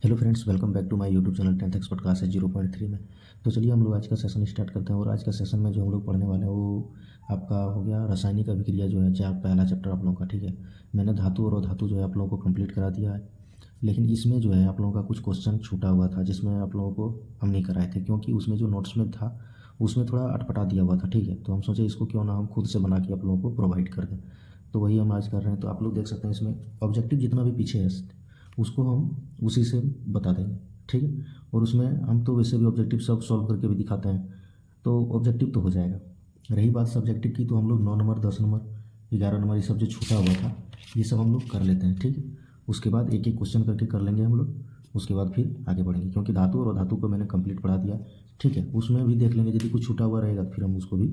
Hello friends, welcome back to my YouTube channel 10th expert classes 0.3 में। तो चलिए हम लोग आज का सेशन स्टार्ट करते हैं। और आज का सेशन में जो हम लोग पढ़ने वाले हैं वो आपका हो गया रासायनिक अभिक्रिया जो है, चाहे पहला चैप्टर आप लोगों का। ठीक है, मैंने धातु और अधातु जो है आप लोगों को कंप्लीट करा दिया है, लेकिन इसमें जो है आप लोगों का कुछ क्वेश्चन छूटा हुआ था जिसमें आप लोगों को हम नहीं कराए थे, क्योंकि उसमें जो नोट्स में था उसमें थोड़ा अटपटा दिया हुआ था। ठीक है, तो हम सोचे इसको क्यों ना हम खुद से बना के आप लोगों को प्रोवाइड कर दें, तो वही हम आज कर रहे हैं। तो आप लोग देख सकते हैं इसमें ऑब्जेक्टिव जितना भी पीछे है उसको हम उसी से बता देंगे। ठीक है, और उसमें हम तो वैसे भी ऑब्जेक्टिव सब सॉल्व करके भी दिखाते हैं, तो ऑब्जेक्टिव तो हो जाएगा। रही बात सब्जेक्टिव की, तो हम लोग 9 नंबर 10 नंबर 11 नंबर ये सब जो छूटा हुआ था ये सब हम लोग कर लेते हैं। ठीक है, उसके बाद एक एक क्वेश्चन करके कर लेंगे हम लोग, उसके बाद फिर आगे बढ़ेंगे, क्योंकि धातु और अधातु को मैंने कंप्लीट पढ़ा दिया। ठीक है, उसमें भी देख लेंगे, यदि कुछ छूटा हुआ रहेगा तो फिर हम उसको भी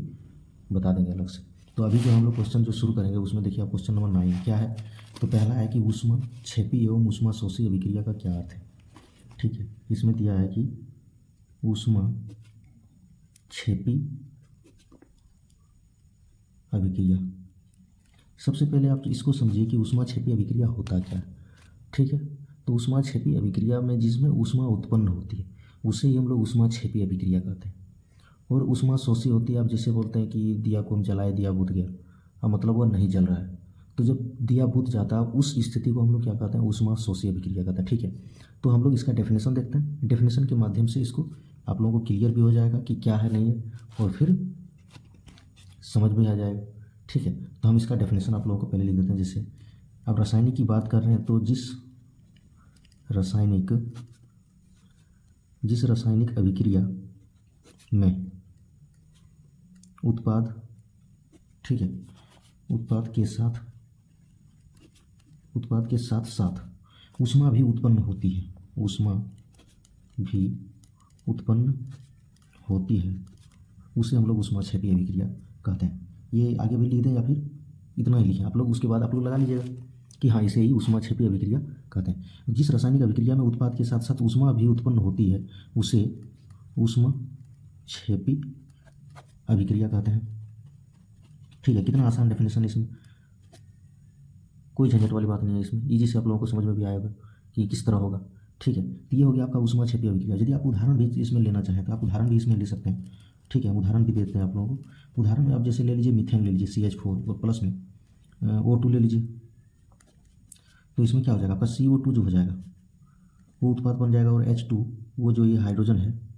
बता देंगे अलग से। तो अभी जो हम लोग क्वेश्चन जो शुरू करेंगे उसमें देखिए आप क्वेश्चन नंबर 9 क्या है। तो पहला है कि ऊष्मा क्षेपी एवं ऊष्मा शोषी अभिक्रिया का क्या अर्थ है। ठीक है, इसमें दिया है कि ऊष्मा क्षेपी अभिक्रिया। सबसे पहले आप इसको समझिए कि ऊष्मा क्षेपी अभिक्रिया होता क्या है। ठीक है, तो ऊष्मा क्षेपी अभिक्रिया में जिसमें ऊष्मा उत्पन्न होती है उसे ही हम लोग ऊष्मा क्षेपी अभिक्रिया कहते हैं। और ऊष्मा शोषी होती है, आप जैसे बोलते हैं कि दिया को हम जलाए, दिया बुझ गया, अब मतलब वह नहीं जल रहा है, तो जब दिया बुझ जाता है उस स्थिति को हम लोग क्या कहते हैं, ऊष्मा शोषी अभिक्रिया कहते हैं। ठीक है, तो हम लोग इसका डेफिनेशन देखते हैं। डेफिनेशन के माध्यम से इसको आप लोगों को क्लियर भी हो जाएगा कि क्या है नहीं है, और फिर समझ में आ जाएगा। ठीक है, तो हम इसका डेफिनेशन आप लोगों को पहले लिख देते हैं। जैसे अब रासायनिक की बात कर रहे हैं, तो जिस रासायनिक अभिक्रिया में उत्पाद, ठीक है, उत्पाद के साथ साथ ऊष्मा भी उत्पन्न होती है, ऊष्मा भी उत्पन्न होती है, उसे हम लोग ऊष्मा क्षेपी अभिक्रिया कहते हैं। ये आगे भी लिख दें या फिर इतना ही लिखें आप लोग, उसके बाद आप लोग लगा लीजिएगा कि हाँ इसे ही ऊष्मा क्षेपी अभिक्रिया कहते हैं। जिस रासायनिक अभिक्रिया में उत्पाद के साथ साथ ऊष्मा भी उत्पन्न होती है उसे ऊष्मा क्षेपी अभिक्रिया कहते हैं। ठीक है, कितना आसान डेफिनेशन है इसमें, कोई झंझट वाली बात नहीं है इसमें, इजी से आप लोगों को समझ में भी आएगा कि किस तरह होगा। ठीक है, तो ये हो गया आपका ऊष्मा क्षेपी अभिक्रिया। यदि आप उदाहरण भी इसमें लेना चाहें तो आप उदाहरण भी इसमें ले सकते हैं। ठीक है, उदाहरण भी देते हैं आप लोगों को। उदाहरण में आप जैसे ले लीजिए मीथेन ले लीजिए CH4 और प्लस में O2 ले लीजिए, तो इसमें क्या हो जाएगा आपका CO2 जो हो जाएगा वो उत्पाद बन जाएगा, और H2 वो जो ये हाइड्रोजन है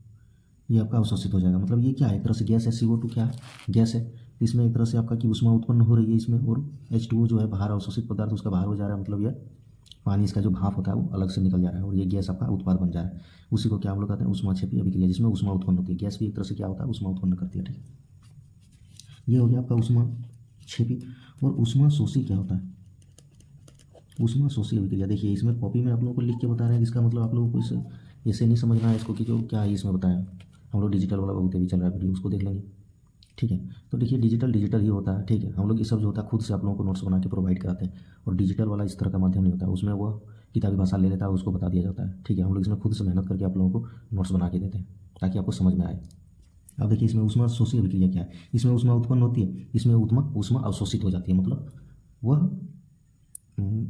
ये आपका अवशोषित हो जाएगा। मतलब ये क्या है, एक तरह से गैस है। CO2 क्या है, गैस है, तो इसमें एक तरह से आपका की ऊष्मा उत्पन्न हो रही है इसमें, और H2O जो है बाहर अवशोषित पदार्थ उसका बाहर हो जा रहा है, मतलब यह पानी इसका जो भाप होता है वो अलग से निकल जा रहा है, और ये गैस आपका उत्पाद बन जा रहा है। उसी को क्या हम लोग कहते हैं, ऊष्मा क्षेपी अभिक्रिया, जिसमें ऊष्मा उत्पन्न होती है। गैस भी एक तरह से क्या होता है, ऊष्मा उत्पन्न करती है। ठीक है, ये हो गया आपका ऊष्मा क्षेपी। और ऊष्मा शोषी क्या होता है, ऊष्मा शोषी अभिक्रिया। देखिए इसमें कॉपी में आप लोगों को लिख के बता रहे हैं, इसका मतलब आप लोगों को इसे ऐसे नहीं समझना है इसको कि जो क्या है इसमें बताया। हम लोग डिजिटल वाला बहुत भी चल रहा है वीडियो, उसको देख लेंगे। ठीक है, तो देखिए डिजिटल ही होता है। ठीक है, हम लोग ये सब जो होता है खुद से आप लोगों को नोट्स बना के प्रोवाइड कराते हैं, और डिजिटल वाला इस तरह का माध्यम नहीं होता है, उसमें वह किताबी भाषा ले लेता है, उसको बता दिया जाता है। ठीक है, हम लोग इसमें खुद से मेहनत करके आप लोगों को नोट्स बना के देते हैं ताकि आपको समझ में आए। अब देखिए इसमें ऊष्मा शोषी अभिक्रिया क्या है। इसमें ऊष्मा उत्पन्न होती है, इसमें ऊष्मा अवशोषित हो जाती है। मतलब वह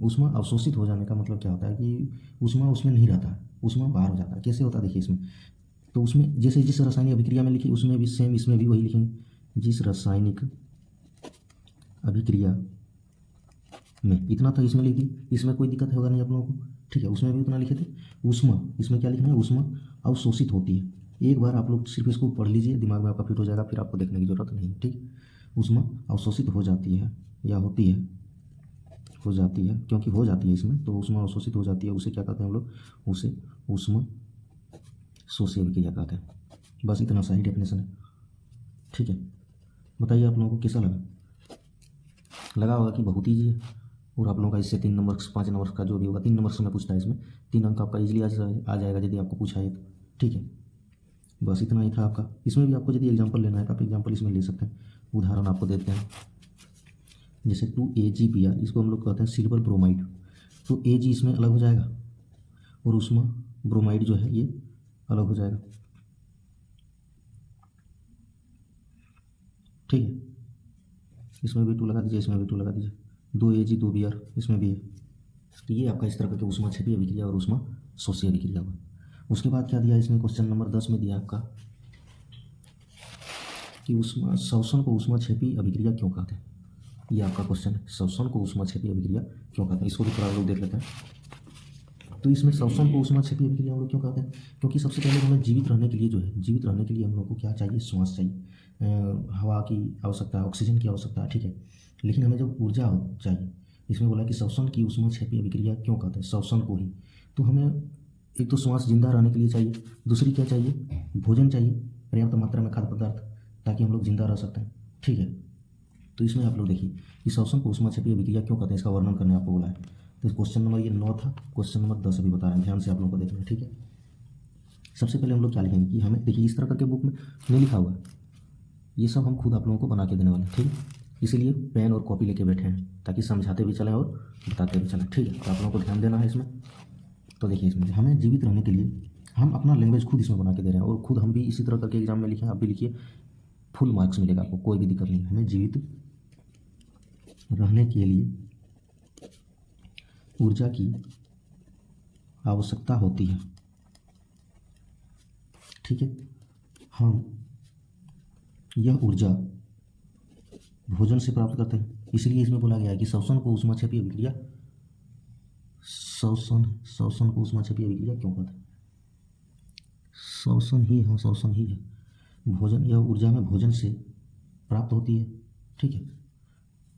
ऊष्मा अवशोषित हो जाने का मतलब क्या होता है कि ऊष्मा उसमें नहीं रहता है, ऊष्मा बाहर हो जाता है। कैसे होता है देखिए इसमें, तो उसमें जैसे जिस रासायनिक अभिक्रिया में लिखी उसमें भी सेम इसमें भी वही लिखेंगे। जिस रासायनिक अभिक्रिया में, इतना तो इसमें लिख दी, इसमें कोई दिक्कत होगा नहीं आप लोगों को। ठीक है, उसमें भी उतना लिखे थे। ऊष्मा, इसमें क्या लिखना है, ऊष्मा अवशोषित होती है। एक बार आप लोग सिर्फ इसको पढ़ लीजिए, दिमाग में आपका फिट हो जाएगा, फिर आपको देखने की जरूरत नहीं है। ठीक, ऊष्मा अवशोषित हो जाती है या होती है, हो जाती है, क्योंकि हो जाती है इसमें, तो ऊष्मा अवशोषित हो जाती है, उसे क्या कहते हैं हम लोग, उसे ऊष्मा शोषी अभिक्रिया कहते हैं। बस इतना सा ही डेफिनेशन है। ठीक है, बताइए आप लोगों को कैसा लगा होगा कि बहुत ईजी है। और आप लोगों का इससे 3 नंबर 5 नंबर का जो भी होगा, 3 नंबर से मैं पूछता है इसमें 3 अंक आपका इजीली आ जाएगा यदि आपको पूछा है तो। ठीक है, बस इतना ही था आपका। इसमें भी आपको यदि एग्जाम्पल लेना है तो आप एग्जाम्पल इसमें ले सकते हैं। उदाहरण आपको देते हैं, जैसे 2AgBr, इसको हम लोग कहते हैं सिल्वर ब्रोमाइड। तो Ag इसमें अलग हो जाएगा, और उसमें ब्रोमाइड जो है ये अलग हो जाएगा। ठीक है, इसमें भी 2 लगा दीजिए, इसमें भी 2 लगा दीजिए, 2Ag 2Br इसमें भी है। तो ये आपका इस तरह करके ऊष्मा क्षेपी अभिक्रिया और ऊष्मा शोषी अभिक्रिया हुआ। उसके बाद क्या दिया इसमें, क्वेश्चन नंबर 10 में दिया आपका कि ऊष्मा श्वसन को ऊष्माक्षेपी अभिक्रिया क्यों कहते हैं। ये आपका क्वेश्चन है, श्वसन को ऊष्माक्षेपी अभिक्रिया क्यों कहते हैं। इसको भी थोड़ा हम लोग देख लेते हैं। तो इसमें श्वसन को ऊष्माक्षेपी अभिक्रिया हम लोग क्यों कहते हैं, क्योंकि सबसे पहले हमें जीवित रहने के लिए जो है, जीवित रहने के लिए हम लोग को क्या चाहिए, श्वास चाहिए, हवा की आवश्यकता है, ऑक्सीजन की आवश्यकता है, ठीक है। लेकिन हमें जब ऊर्जा चाहिए, इसमें बोला कि श्वसन की ऊष्माक्षेपी अभिक्रिया क्यों कहते हैं, श्वसन को ही। तो हमें एक तो श्वास जिंदा रहने के लिए चाहिए, दूसरी क्या चाहिए, भोजन चाहिए, पर्याप्त मात्रा में खाद्य पदार्थ, ताकि हम लोग जिंदा रह सकते हैं, ठीक है। तो इसमें आप लोग देखिए कि श्वसन को ऊष्माक्षेपी अभिक्रिया क्यों कहते हैं, इसका वर्णन करने आपको बोला है। तो क्वेश्चन नंबर ये 9 था, क्वेश्चन नंबर 10 अभी बता रहे हैं, ध्यान से आप लोगों को देखना है, ठीक है। सबसे पहले हम लोग क्या लिखेंगे कि हमें देखिए इस तरह करके बुक में नहीं लिखा हुआ है, ये सब हम खुद आप लोगों को बना के देने वाले हैं, ठीक है। इसीलिए पेन और कॉपी लेके बैठे हैं ताकि समझाते भी चलें और बताते भी चलें, ठीक है। तो आप लोगों को ध्यान देना है इसमें। तो देखिए इसमें हमें जीवित रहने के लिए हम अपना लैंग्वेज खुद इसमें बना के दे रहे हैं, और खुद हम भी इसी तरह करके एग्जाम में लिखें, आप भी लिखिए, फुल मार्क्स मिलेगा आपको, कोई भी दिक्कत नहीं। हमें जीवित रहने के लिए ऊर्जा की आवश्यकता होती है, ठीक है। हम यह ऊर्जा भोजन से प्राप्त करते हैं, इसलिए इसमें बोला गया है कि श्वसन को ऊष्माक्षेपी अभिक्रिया, श्वसन को ऊष्माक्षेपी अभिक्रिया क्यों कहते हैं, श्वसन ही, हाँ श्वसन ही है। भोजन, यह ऊर्जा हमें भोजन से प्राप्त होती है, ठीक है।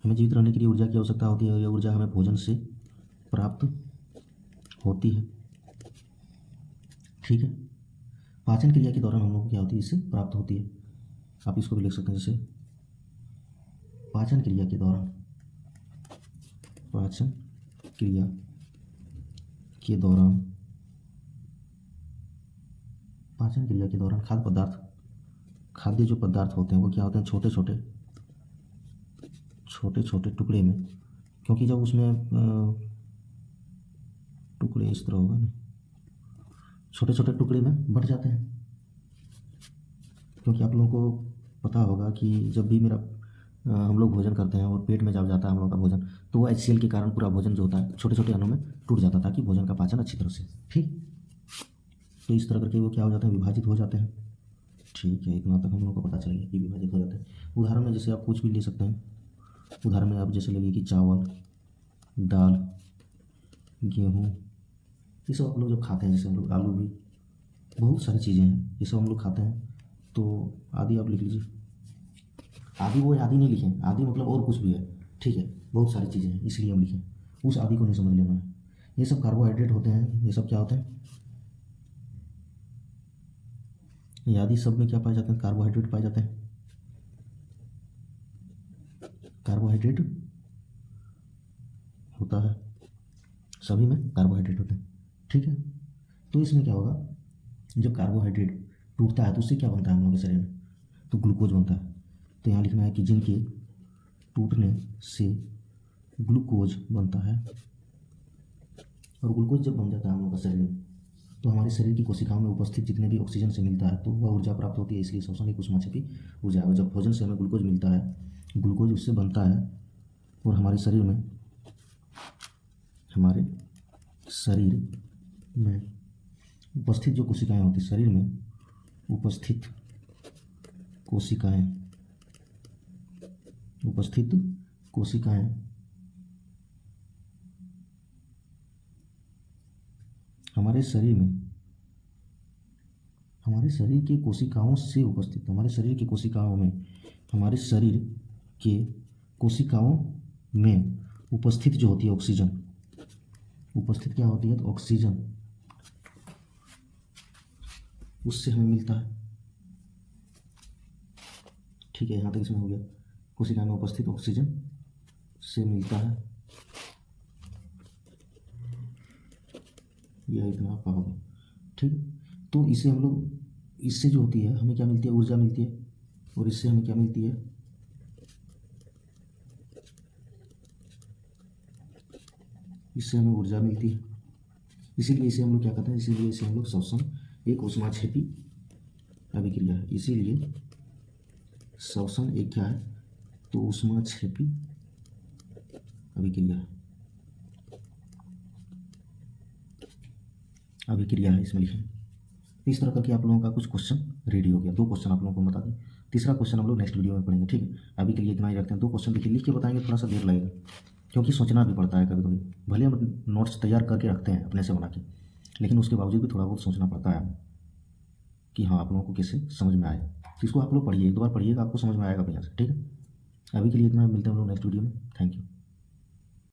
हमें जीवित रहने के लिए ऊर्जा की आवश्यकता होती है, यह ऊर्जा हमें भोजन से प्राप्त होती है, ठीक है। पाचन क्रिया के दौरान हम लोग को क्या होती है, इससे प्राप्त होती है। आप इसको भी लिख सकते हैं जैसे पाचन क्रिया के दौरान, पाचन क्रिया के दौरान, पाचन क्रिया के दौरान खाद्य पदार्थ, खाद्य जो पदार्थ होते हैं वो क्या होते हैं, छोटे छोटे टुकड़े में, क्योंकि जब उसमें टुकड़े इस तरह होगा ना, छोटे छोटे टुकड़े में बंट जाते हैं। क्योंकि आप लोगों को पता होगा कि जब भी हम लोग भोजन करते हैं और पेट में जब जाता है हम लोग का भोजन, तो वो HCl के कारण पूरा भोजन जो होता है छोटे छोटे अणुओं में टूट जाता है, ताकि भोजन का पाचन अच्छी तरह से, ठीक। तो इस तरह करके वो क्या हो जाते हैं, विभाजित हो जाते हैं, ठीक है। इतना तक हम लोग को पता चल गया कि विभाजित हो जाते हैं। उदाहरण में जैसे आप कुछ भी ले सकते हैं, उदाहरण में आप जैसे ले लीजिए कि चावल, दाल, गेहूँ, ये सब आप लोग जब खाते हैं, जैसे हम लोग आलू भी, बहुत सारी चीज़ें हैं ये सब हम लोग खाते हैं। तो आदि आप लिख लीजिए, आदि वो आदि नहीं लिखें, आदि मतलब और कुछ भी है, ठीक है। बहुत सारी चीज़ें हैं इसलिए हम लिखें, उस आदि को नहीं समझ लेना है। ये सब कार्बोहाइड्रेट होते हैं, ये सब क्या होते हैं, ये आदि सब में क्या पाए जाते हैं, कार्बोहाइड्रेट पाए जाते हैं, कार्बोहाइड्रेट होता है, सभी में कार्बोहाइड्रेट होते हैं, ठीक है। तो इसमें क्या होगा, जब कार्बोहाइड्रेट टूटता है तो उससे क्या बनता है हम लोग के शरीर में, तो ग्लूकोज बनता है। तो यहाँ लिखना है कि जिनके टूटने से ग्लूकोज बनता है, और ग्लूकोज जब बन जाता है हम लोग का शरीर में, तो हमारे शरीर की कोशिकाओं में उपस्थित जितने भी ऑक्सीजन से मिलता है तो वह ऊर्जा प्राप्त होती है, इसलिए श्वसन एक ऊष्माक्षेपी ऊर्जा है। और जब भोजन से हमें ग्लूकोज मिलता है, ग्लूकोज उससे बनता है, और हमारे शरीर में उपस्थित जो कोशिकाएं होती, शरीर में उपस्थित कोशिकाएं हमारे शरीर की कोशिकाओं से उपस्थित, हमारे शरीर की कोशिकाओं में उपस्थित जो होती है ऑक्सीजन, उपस्थित क्या होती है, तो ऑक्सीजन उससे हमें मिलता है, ठीक है। यहाँ तक इसमें हो गया, कोशिका में उपस्थित ऑक्सीजन से मिलता है, यह इतना आपका होगा, ठीक। तो इसे हम लोग, इससे जो होती है हमें क्या मिलती है, ऊर्जा मिलती है, और इससे हमें क्या मिलती है, इससे हमें ऊर्जा मिलती है। इसीलिए इसे हम लोग क्या कहते हैं, इसीलिए इसे हम लोग श्वसन एक ऊष्माक्षेपी अभिक्रिया है, इसीलिए श्वसन एक क्या है, तो ऊष्माक्षेपी अभिक्रिया है। अभी क्रिया है इसमें लिखें। इस तरह करके आप लोगों का कुछ क्वेश्चन रेडी हो गया। 2 क्वेश्चन आप लोगों को बता दें। तीसरा क्वेश्चन हम लोग नेक्स्ट वीडियो में पढ़ेंगे, ठीक है। अभी के लिए इतना ही रखते हैं। 2 क्वेश्चन देखिए, लिख के बताएंगे थोड़ा सा देर लगेगा, क्योंकि सोचना भी पड़ता है कभी कभी। भले हम नोट्स तैयार करके रखते हैं अपने से बना के, लेकिन उसके बावजूद भी थोड़ा बहुत सोचना पड़ता है कि हाँ आप लोगों को कैसे समझ में आए। तो इसको आप लोग पढ़िए, 1 बार पढ़िएगा, आपको समझ में आएगा बढ़िया से, ठीक है। अभी के लिए इतना, मिलते हैं हम लोग नेक्स्ट वीडियो में। Thank you.